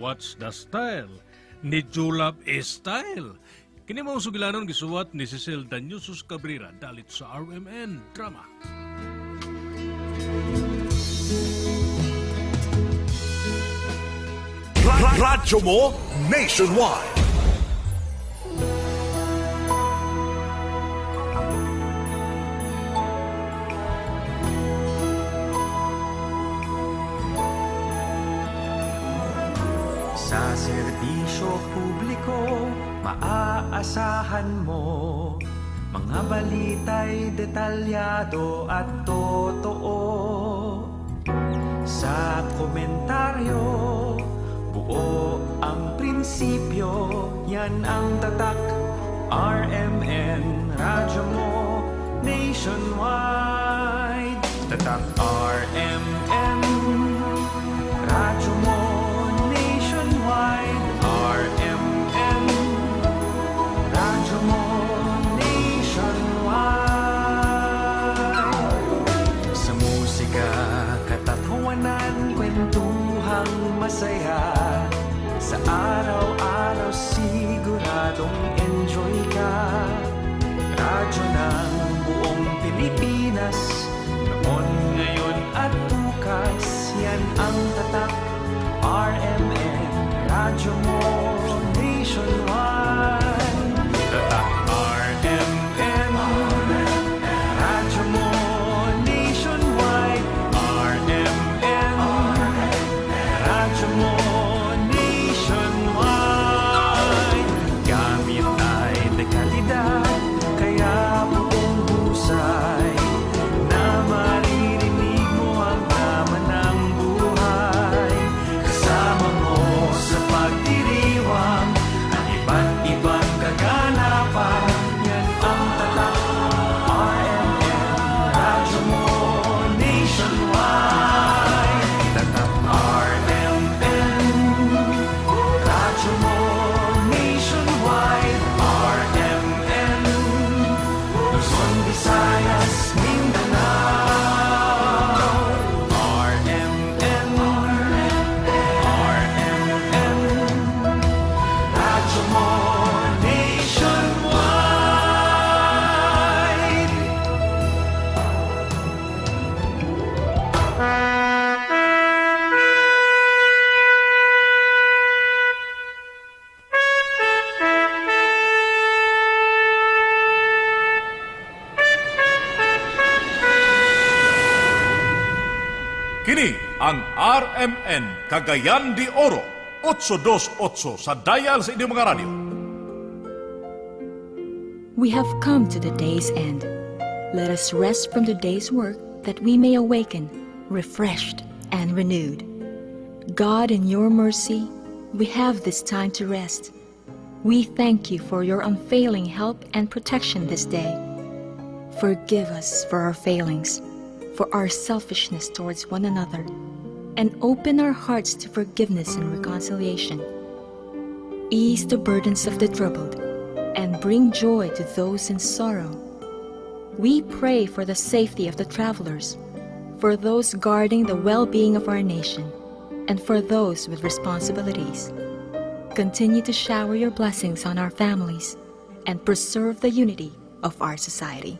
What's the Style ni Julab Style. Kini mao sugilanon gisuwat ni Cecil Danyusos Cabrera dalit sa RMN Drama. Radyo mo nationwide. Sa serbisyo publiko, maaasahan mo mga balita'y detalyado at totoo. Sa komentaryo, buo ang prinsipyo, yan ang tatak. RMN, radyo mo nationwide. Tatak RMN, radyo mo nationwide. RMN, radyo mo nationwide. Sa musika, katatawanan, kwentuhang masaya. Sa araw-araw siguradong enjoy ka. Radyo ng buong Pilipinas, noon, ngayon at bukas, yan ang tatak. RMN, radyo mo nationwide. Tatak RMN, radyo mo nationwide. RMN, radyo mo nationwide. Gamit ay dekalidad, kaya buong husay na maririnig mo ang tama ng buhay. Kasama mo sa pagdiriwang ang iba't ibang kaganapan. Yan ang tatak. RMN, radyo mo nationwide. Tatak RMN, radyo mo nationwide. RMN, Luzon, Visayas, Mindanao. RMN, RMN, radyo mo nationwide. Kini ang RMN Cagayan de Oro 828 sa dial sa inyong mga radyo. We have come to the day's end. Let us rest from the day's work that we may awaken, refreshed and renewed. God, in your mercy, we have this time to rest. We thank you for your unfailing help and protection this day. Forgive us for our failings, for our selfishness towards one another, and open our hearts to forgiveness and reconciliation. Ease the burdens of the troubled, and bring joy to those in sorrow. We pray for the safety of the travelers, for those guarding the well-being of our nation, and for those with responsibilities. Continue to shower your blessings on our families, and preserve the unity of our society.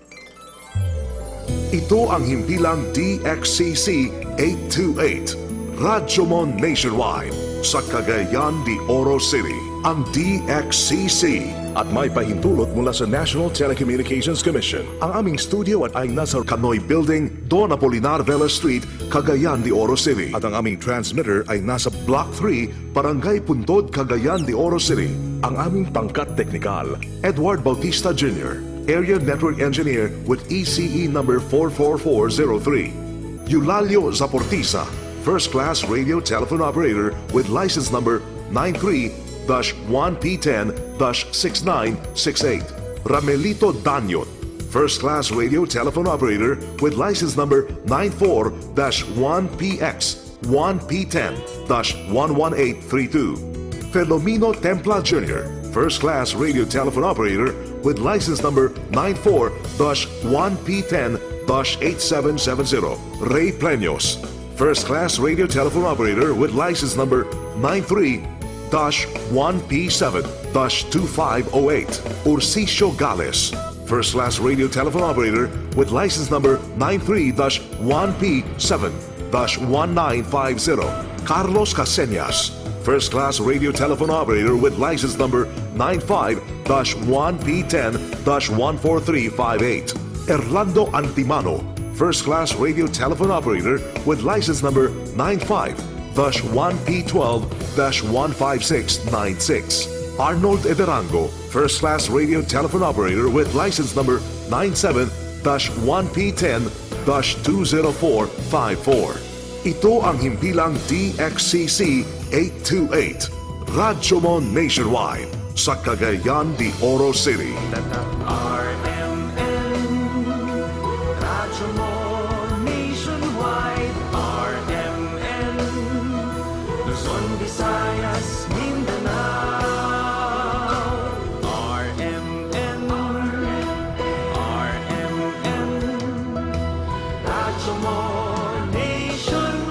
Ito ang himpilang DXCC 828, Radyo mo nationwide sa Cagayan de Oro City, ang DXCC. At may pahintulot mula sa National Telecommunications Commission. Ang aming studio ay nasa Canoy Building, Don Apolinar Vela Street, Cagayan de Oro City. At ang aming transmitter ay nasa Block 3, Barangay Puntod, Cagayan de Oro City. ang aming pangkat teknikal. Edward Bautista Jr., Area Network Engineer with ECE number 44403. Eulalio Zaportisa, First Class Radio Telephone Operator with license number 93-1P10-6968. Ramelito Danyot, First Class Radio Telephone Operator with license number 94-1PX-1P10-11832. Filomeno Templa Jr., First Class Radio Telephone Operator with license number 94-1P10-8770. Ray Pleños, First Class Radio Telephone Operator with license number 93-1P7-2508. Urcisio Gales, first class radio telephone operator with license number 93-1P7-1950. Carlos Caseñas, first class radio telephone operator with license number 95-1P10-14358. Erlando Antimano, first class radio telephone operator with license number 95-1P12-15696. Arnold Everango, first class radio telephone operator with license number 97-1P10-20454. Ito ang himpilang DXCC 828, Rajomon Nationwide, sa Cagayan de Oro City. RMN, Rajomon Nationwide, RMN, Luzon, Visayas, Mindanao, RMN, RMN, Rajomon Nationwide.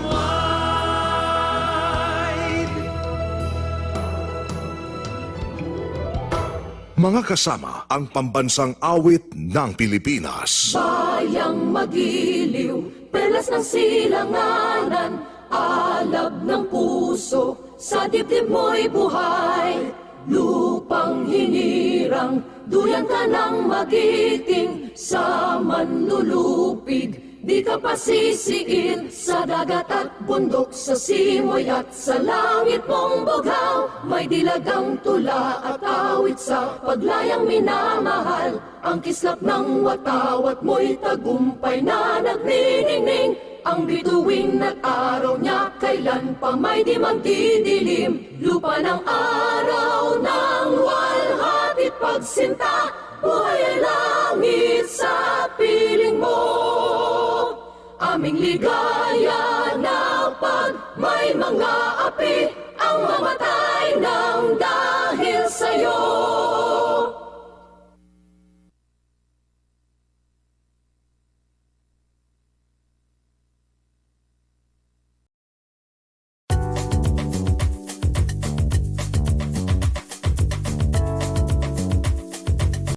Mga kasama ang pambansang awit ng Pilipinas. Bayang magiliw, perlas ng silanganan, alab ng puso, sa dibdib mo'y buhay. Lupang hinirang, duyan ka ng magiting, sa manlulupig, di ka pasisiin. Sa dagat at bundok, sa simoy at sa langit mong bughaw, may dilagang tula at awit sa paglayang minamahal. Ang kislap ng watawat mo'y tagumpay na nagniningning. Ang bituin at araw niya kailan pa may di magdidilim. Lupa ng araw ng walhatit pagsinta, buhay ay langit sa piling mo. Aming ligaya na pag may mga api, ang mamatay ng dahil sa'yo.